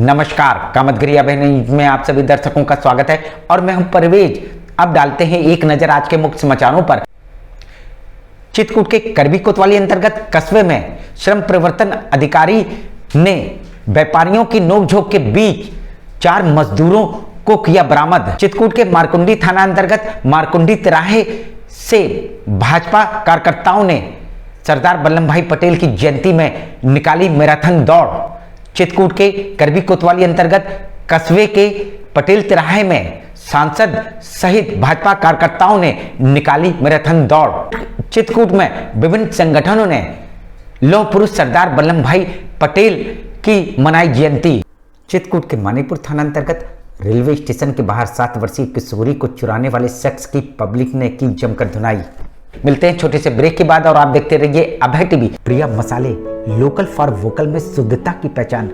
नमस्कार, कामतगिरी अभिनय में आप सभी दर्शकों का स्वागत है और मैं हूं परवेज। अब डालते हैं एक नजर आज के मुख्य समाचारों पर। चित्रकूट के करबी कोतवाली अंतर्गत कस्बे में श्रम परिवर्तन अधिकारी ने व्यापारियों की नोकझोंक के बीच 4 मजदूरों को किया बरामद। चित्रकूट के मारकुंडी थाना अंतर्गत मारकुंडी तिराहे से भाजपा कार्यकर्ताओं ने सरदार वल्लभ भाई पटेल की जयंती में निकाली मैराथन दौड़। चित्रकूट के करबी कोतवाली अंतर्गत कस्बे के पटेल तिराहे में सांसद सहित भाजपा कार्यकर्ताओं ने निकाली मैराथन दौड़। चित्रकूट में विभिन्न संगठनों ने लौह पुरुष सरदार वल्लभ भाई पटेल की मनाई जयंती। चित्रकूट के मानीपुर थाना अंतर्गत रेलवे स्टेशन के बाहर 7 वर्षीय किशोरी को चुराने वाले शख्स की पब्लिक ने की जमकर धुनाई। मिलते हैं छोटे से ब्रेक के बाद और आप देखते रहिए अभय टीवी। प्रिया मसाले लोकल फॉर वोकल में शुद्धता की पहचान।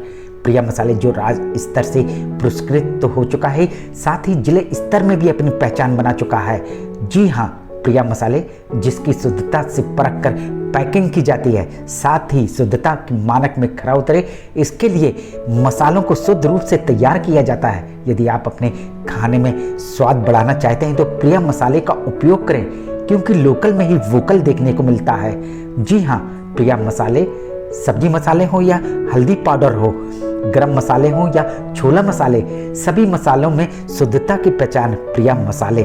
प्रिया मसाले जो राज्य स्तर से पुरस्कृत तो हो चुका है, साथ ही जिले स्तर में भी अपनी पहचान बना चुका है। जी हाँ, प्रिया मसाले जिसकी शुद्धता से परख कर पैकिंग की जाती है, साथ ही शुद्धता की मानक में खरा उतरे, इसके लिए मसालों को शुद्ध रूप से तैयार किया जाता है। यदि आप अपने खाने में स्वाद बढ़ाना चाहते हैं तो प्रिया मसाले का उपयोग करें, क्योंकि लोकल में ही वोकल देखने को मिलता है। जी हाँ, प्रिया मसाले सब्जी मसाले हो या हल्दी पाउडर हो, गरम मसाले हो या छोला मसाले, सभी मसालों में शुद्धता की पहचान प्रिया मसाले।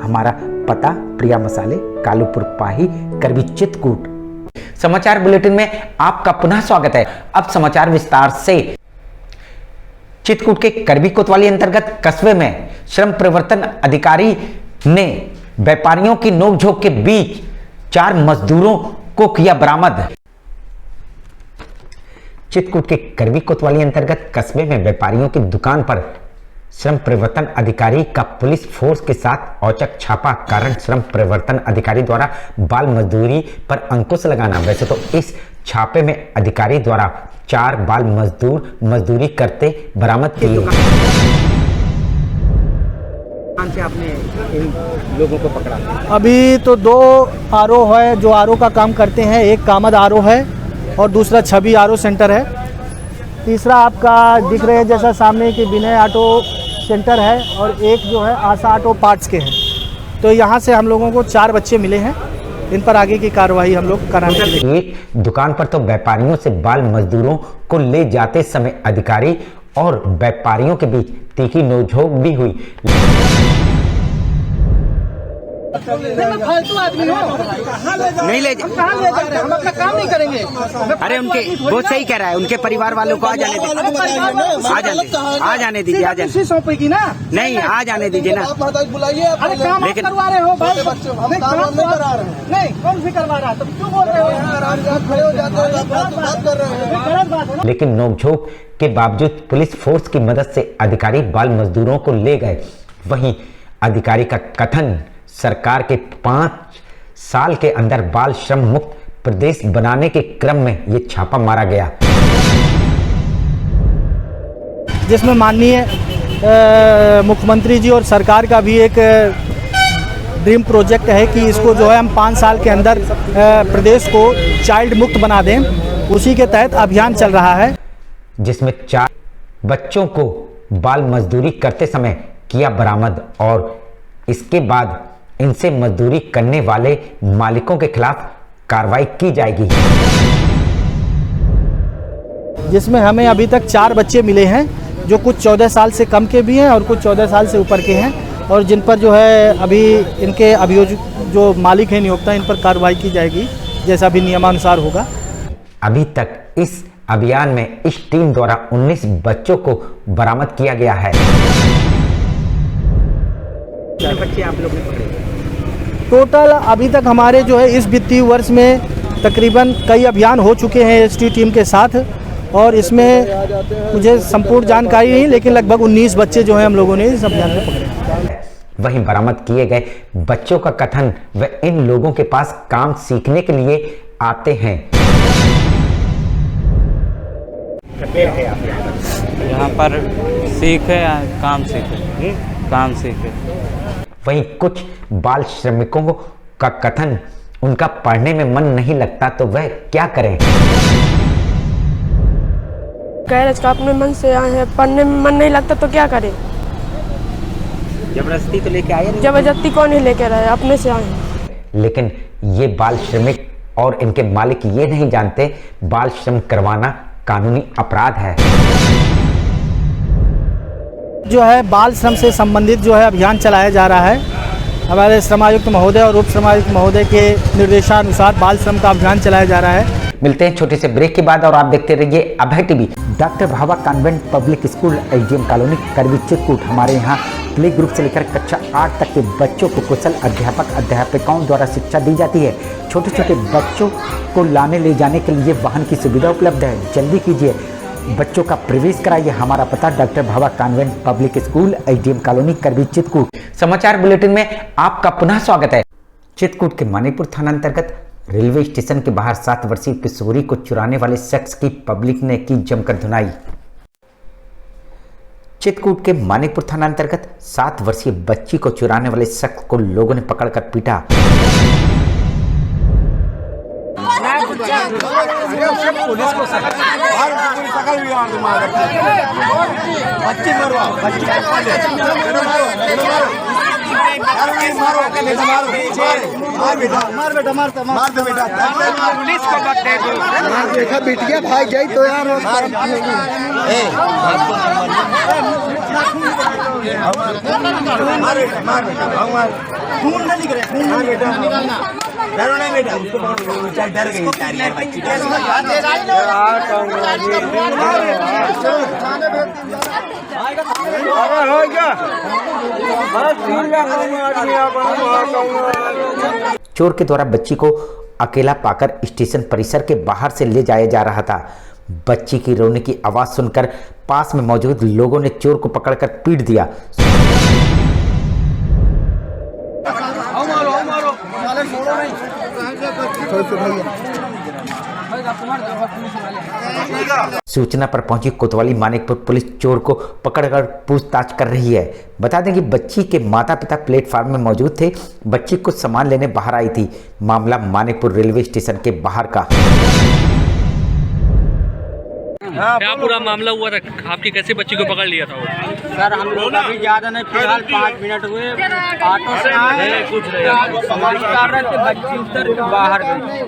हमारा पता प्रिया मसाले, कालूपुर पाही, करबी, चित्रकूट। समाचार बुलेटिन में आपका पुनः स्वागत है। अब समाचार विस्तार से। चित्रकूट के करबी कोतवाली अंतर्गत कस्बे में श्रम परिवर्तन अधिकारी ने व्यापारियों की नोकझोंक के बीच 4 मजदूरों को किया बरामद। चित्रकूट के करबी कोतवाली अंतर्गत कस्बे में व्यापारियों की दुकान पर श्रम परिवर्तन अधिकारी का पुलिस फोर्स के साथ औचक छापा। कारण श्रम परिवर्तन अधिकारी द्वारा बाल मजदूरी पर अंकुश लगाना। वैसे तो इस छापे में अधिकारी द्वारा 4 बाल मजदूर मजदूरी करते बरामद किए। से आपने इन लोगों को पकड़ा? अभी तो 2 आरओ है जो आरओ का काम करते हैं। एक कामद आरओ है और दूसरा छवि आरओ सेंटर है। तीसरा आपका दिख रहे हैं जैसा सामने की विनय ऑटो सेंटर है और एक जो है आशा ऑटो पार्ट्स के हैं। तो यहाँ से हम लोगों को 4 बच्चे मिले हैं। इन पर आगे की कार्रवाई हम लोग कराने के लिए। एक दुकान पर तो व्यापारियों से बाल मजदूरों को ले जाते समय अधिकारी और व्यापारियों के बीच तीखी नोकझोंक भी हुई। फालतू आदमी हो, नहीं ले कहाँ ले जा रहे हैं? हम अपना काम नहीं करेंगे। अरे उनके वो सही कह रहा है, उनके परिवार वालों को आ जाने दीजिए, आ जाने दीजिए, आ जाने सौंपेगी ना। नहीं, आ जाने दीजिए ना। बुलाइए। अरे काम लेकिन करवा रहे हो भाई, नहीं कौन सी करवा रहा? तुम क्यों बोल रहे हो? लेकिन नोकझोंक के बावजूद पुलिस फोर्स की मदद से अधिकारी बाल मजदूरों को ले गए। वहीं अधिकारी का कथन सरकार के 5 साल के अंदर बाल श्रम मुक्त प्रदेश बनाने के क्रम में ये छापा मारा गया, जिसमें माननीय मुख्यमंत्री जी और सरकार का भी एक ड्रीम प्रोजेक्ट है कि इसको जो है हम 5 साल के अंदर प्रदेश को चाइल्ड मुक्त बना दें। उसी के तहत अभियान चल रहा है, जिसमें 4 बच्चों को बाल मजदूरी करते समय किया बरामद और इसके बाद इनसे मजदूरी करने वाले मालिकों के खिलाफ कार्रवाई की जाएगी। जिसमें हमें अभी तक 4 बच्चे मिले हैं, जो कुछ 14 साल से कम के भी हैं और कुछ 14 साल से ऊपर के हैं, और जिन पर जो है अभी इनके अभियोजक जो मालिक हैं, नियोक्ता, इन पर कार्रवाई की जाएगी जैसा भी नियमानुसार होगा। अभी तक इस अभियान में इस टीम द्वारा 19 बच्चों को बरामद किया गया है। क्या बच्चे आप लोग ने पकड़े? टोटल अभी तक हमारे जो है इस वित्तीय वर्ष में तकरीबन कई अभियान हो चुके हैं एसटी टीम के साथ, और इसमें मुझे संपूर्ण जानकारी नहीं, लेकिन लगभग 19 बच्चे जो हैं हम लोगों ने इस अभियान में पकड़े। वहीं बरामद किए गए बच्चों का कथन वे इन लोगों के पास काम सीखने के लिए आते हैं। यहाँ पर सीखे काम सीखे, काम सीखे। वहीं कुछ बाल श्रमिकों का कथन उनका पढ़ने में मन नहीं लगता तो वह क्या करें। गैरेज का अपने मन से आए हैं, पढ़ने में मन नहीं लगता तो क्या करें। जबरदस्ती तो लेके आए नहीं? जबरदस्ती कौन ही लेके रहे, अपने से आए हैं। लेकिन ये बाल श्रमिक और इनके मालिक ये नहीं जानते बाल श्रम करवाना कानूनी अपराध है। जो है बाल श्रम से संबंधित जो है अभियान चलाया जा रहा है। हमारे श्रमायुक्त महोदय और उप श्रमायुक्त महोदय के निर्देशानुसार बाल श्रम का अभियान चलाया जा रहा है। मिलते हैं छोटे से ब्रेक के बाद और आप देखते रहिए Abhay TV. Doctor Bhabha convent public school SDM colony Karwi Chitrakoot. हमारे यहाँ प्ले ग्रुप से लेकर कक्षा 8 तक के बच्चों को कुशल अध्यापकों द्वारा शिक्षा दी जाती है। छोटे छोटे बच्चों को लाने ले जाने के लिए वाहन की सुविधा उपलब्ध है। जल्दी कीजिए, बच्चों का प्रवेश कराइए। हमारा पता doctor Bhabha convent public school SDM colony Karwi Chitrakoot. समाचार बुलेटिन में आपका पुनः स्वागत है। चित्रकूट के मानीपुर थाना अंतर्गत रेलवे स्टेशन के बाहर 7 वर्षीय किशोरी को चुराने वाले शख्स की पब्लिक ने की जमकर धुनाई। चित्रकूट के मानीपुर थाना अंतर्गत 7 वर्षीय बच्ची को चुराने वाले शख्स को लोगों ने पकड़कर पीटा। बिटिया भाई जाई तो यार चोर के द्वारा बच्ची को अकेला पाकर स्टेशन परिसर के बाहर से ले जाया जा रहा था। बच्ची की रोने की आवाज सुनकर पास में मौजूद लोगों ने चोर को पकड़कर पीट दिया। सूचना पर पहुंची कोतवाली मानिकपुर पुलिस चोर को पकड़कर पूछताछ कर रही है। बता दें कि बच्ची के माता पिता प्लेटफार्म में मौजूद थे। बच्ची कुछ सामान लेने बाहर आई थी। मामला मानिकपुर रेलवे स्टेशन के बाहर का। क्या पूरा मामला हुआ था? आपकी कैसे बच्ची को पकड़ लिया था वो? सर हम लोग अभी ज़्यादा नहीं, फिलहाल 5 मिनट हुए। ऑटो से आए कुछ सामान उतार रहे थे, बच्ची उतर के बाहर गई।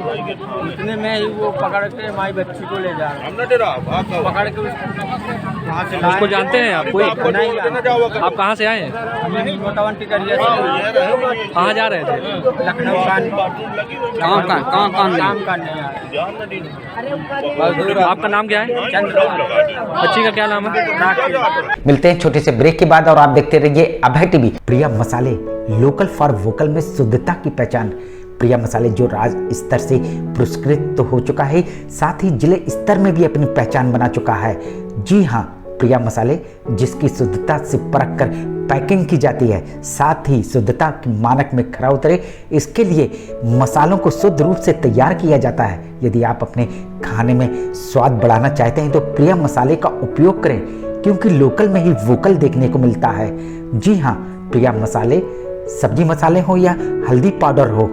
इतने में ही वो पकड़ के हमारी बच्ची को ले जा रहे, पकड़ के वहाँ से उसको जानते हैं आप? कोई नहीं। आप कहाँ से आए हैं? हम मोटावन टिकरिया से कहाँ जा रहे थे? लखनऊ काम करने आ रहे। आपका नाम क्या है? बच्ची का क्या नाम है? मिलते हैं छोटे से ब्रेक के बाद और आप देखते रहिए अभय टीवी। प्रिया मसाले लोकल फॉर वोकल में शुद्धता की पहचान। प्रिया मसाले जो राज्य स्तर से पुरस्कृत तो हो चुका है, साथ ही जिले स्तर में भी अपनी पहचान बना चुका है। जी हाँ, प्रिया मसाले जिसकी शुद्धता से परख कर पैकिंग की जाती है, साथ ही शुद्धता के मानक में खरा उतरे, इसके लिए मसालों को शुद्ध रूप से तैयार किया जाता है। यदि आप अपने खाने में स्वाद बढ़ाना चाहते हैं तो प्रिया मसाले का उपयोग करें, क्योंकि लोकल में ही वोकल देखने को मिलता है। जी हाँ, प्रिया मसाले सब्जी मसाले हो या हल्दी पाउडर हो,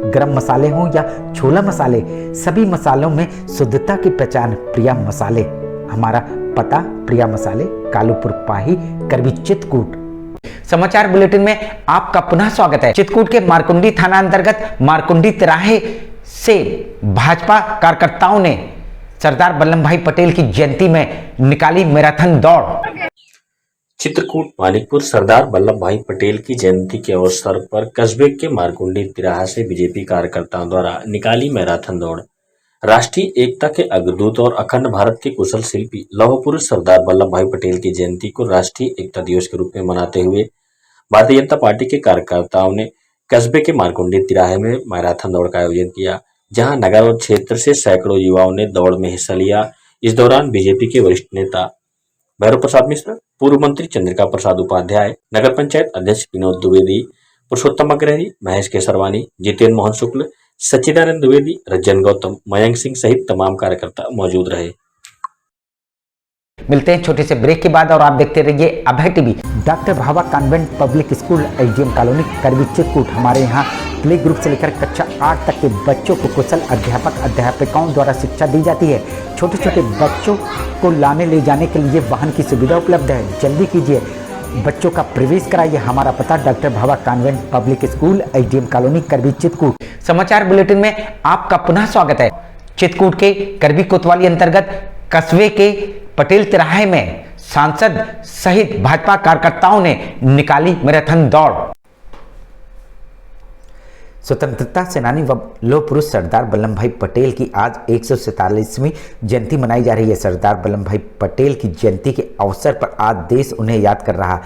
गरम मसाले हो या छोला मसाले, सभी मसालों में शुद्धता की पहचान प्रिया मसाले। हमारा पता प्रिया मसाले, कालूपुर पाही, करवी चित्रकूट। समाचार बुलेटिन में आपका पुनः स्वागत है। चित्रकूट के मारकुंडी थाना अंतर्गत मारकुंडी तिराहे से भाजपा कार्यकर्ताओं ने सरदार वल्लभ भाई पटेल की जयंती में निकाली मैराथन दौड़। चित्रकूट मानिकपुर सरदार वल्लभ भाई पटेल की जयंती के अवसर पर कस्बे के मारकुंडी तिराहा से बीजेपी कार्यकर्ताओं द्वारा निकाली मैराथन दौड़। राष्ट्रीय एकता के अग्रदूत और अखंड भारत के कुशल शिल्पी लौह पुरुष सरदार वल्लभ भाई पटेल की जयंती को राष्ट्रीय एकता दिवस के रूप में मनाते हुए भारतीय जनता पार्टी के कार्यकर्ताओं ने कस्बे के मारकुंडी तिराहे में मैराथन दौड़ का आयोजन किया, जहां नगर और क्षेत्र से सैकड़ों युवाओं ने दौड़ में हिस्सा लिया। इस दौरान बीजेपी के वरिष्ठ नेता भैरव प्रसाद मिश्र, पूर्व मंत्री चंद्रिका प्रसाद उपाध्याय, नगर पंचायत अध्यक्ष विनोद द्विवेदी, पुरुषोत्तम अग्रहरी, महेश केसरवानी, जितेंद्र मोहन शुक्ल, सच्चिदानंद द्विवेदी, रज्जन गौतम, मयंक सिंह सहित तमाम कार्यकर्ता मौजूद रहे। मिलते हैं छोटे से ब्रेक के बाद और आप देखते रहिए Abhay TV. Doctor Bhabha convent public school SDM colony Karwi Chitrakoot. हमारे यहाँ प्ले ग्रुप से लेकर कक्षा 8 तक के बच्चों को कुशल अध्यापक अध्यापिकाओं द्वारा शिक्षा दी जाती है। छोटे छोटे बच्चों को लाने ले जाने के लिए वाहन की सुविधा उपलब्ध है। जल्दी कीजिए, बच्चों का प्रवेश कराइए। हमारा पता doctor Bhabha convent public school, SDM colony, करबी, चित्रकूट। समाचार बुलेटिन में आपका पुनः स्वागत है। चित्रकूट के करबी कोतवाली अंतर्गत कस्बे के पटेल तिराहे में सांसद सहित भाजपा कार्यकर्ताओं ने निकाली मैराथन दौड़। स्वतंत्रता सेनानी व लौह पुरुष सरदार वल्लभ भाई पटेल की आज 147वीं जयंती मनाई जा रही है। सरदार वल्लभ भाई पटेल की जयंती के अवसर पर आज देश उन्हें याद कर रहा।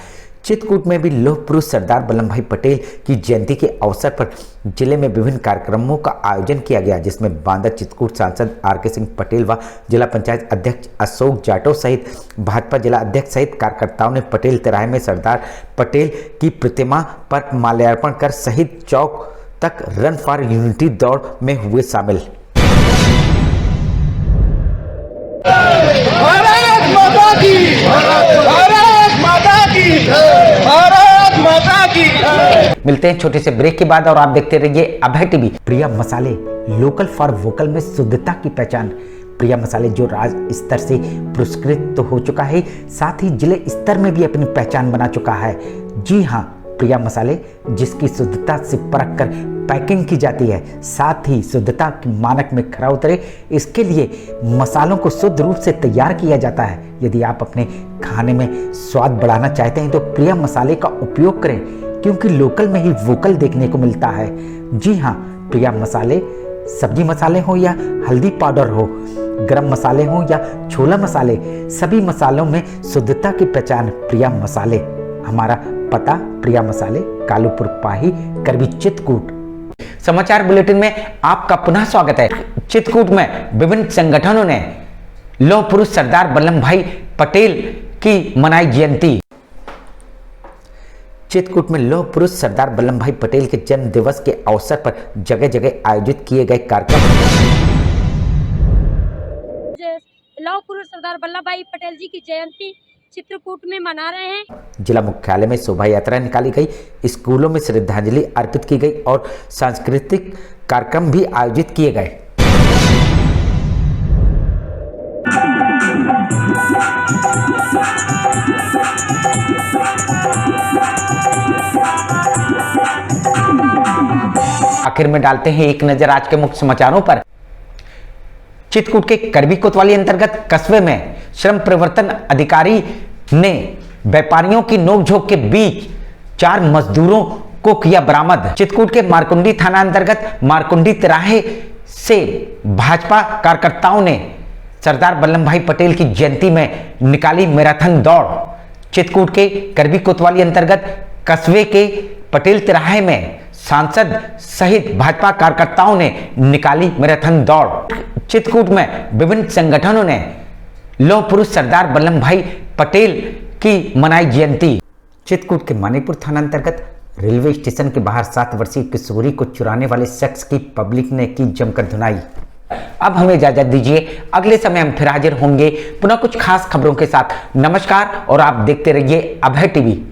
चित्रकूट में भी लौह पुरुष सरदार वल्लभ भाई पटेल की जयंती के अवसर पर जिले में विभिन्न कार्यक्रमों का आयोजन किया गया, जिसमें बांदा चित्रकूट सांसद आर.के. सिंह पटेल व जिला पंचायत अध्यक्ष अशोक जाटव सहित भाजपा जिला अध्यक्ष सहित कार्यकर्ताओं ने पटेल तिराहे में सरदार पटेल की प्रतिमा पर माल्यार्पण कर शहीद चौक तक रन फॉर यूनिटी दौड़ में हुए शामिल। भारत माता की, भारत माता की, भारत माता की। मिलते हैं छोटे से ब्रेक के बाद और आप देखते रहिए अभय टीवी। प्रिया मसाले, लोकल फॉर वोकल में शुद्धता की पहचान। प्रिया मसाले जो राज्य स्तर से पुरस्कृत तो हो चुका है, साथ ही जिले स्तर में भी अपनी पहचान बना चुका है। जी हाँ, प्रिया मसाले जिसकी शुद्धता से परख कर पैकिंग की जाती है, साथ ही शुद्धता के मानक में खरा उतरे, इसके लिए मसालों को शुद्ध रूप से तैयार किया जाता है। यदि आप अपने खाने में स्वाद बढ़ाना चाहते हैं तो प्रिया मसाले का उपयोग करें, क्योंकि लोकल में ही वोकल देखने को मिलता है। जी हाँ, प्रिया मसाले सब्जी मसाले हो या हल्दी पाउडर हो, गरम मसाले हो या छोला मसाले, सभी मसालों में शुद्धता की पहचान प्रिया मसाले। हमारा पता प्रिया मसाले, कालूपुर पाही, करबी, चित्रकूट। समाचार बुलेटिन में आपका पुनः स्वागत है। चित्रकूट में विभिन्न संगठनों ने लौह पुरुष सरदार वल्लभ भाई पटेल की मनाई जयंती। चित्रकूट में लौह पुरुष सरदार वल्लभ भाई पटेल के जन्म दिवस के अवसर पर जगह जगह आयोजित किए गए कार्यक्रम। लौह पुरुष सरदार वल्लभ भाई पटेल जी की जयंती चित्रकूट में मना रहे हैं। जिला मुख्यालय में शोभा यात्रा निकाली गई, स्कूलों में श्रद्धांजलि अर्पित की गई और सांस्कृतिक कार्यक्रम भी आयोजित किए गए। आखिर में डालते हैं एक नजर आज के मुख्य समाचारों पर। चित्रकूट के करबी कोतवाली अंतर्गत कस्बे में श्रम परिवर्तन अधिकारी ने व्यापारियों की नोकझोंक के बीच 4 मजदूरों को किया बरामद। चित्रकूट के मारकुंडी थाना अंतर्गत मारकुंडी तिराहे से भाजपा कार्यकर्ताओं ने सरदार वल्लभ भाई पटेल की जयंती में निकाली मैराथन दौड़। चित्रकूट के करबी कोतवाली अंतर्गत कस्बे के पटेल तिराहे में सांसद सहित भाजपा कार्यकर्ताओं ने निकाली मैराथन दौड़। चित्रकूट में विभिन्न संगठनों ने लौह पुरुष सरदार वल्लभ भाई पटेल की मनाई जयंती। चित्रकूट के मानीपुर थाना अंतर्गत रेलवे स्टेशन के बाहर 7 वर्षीय किशोरी को चुराने वाले शख्स की पब्लिक ने की जमकर धुनाई। अब हमें इजाजत दीजिए, अगले समय हम फिर हाजिर होंगे पुनः कुछ खास खबरों के साथ। नमस्कार और आप देखते रहिए अभय टीवी।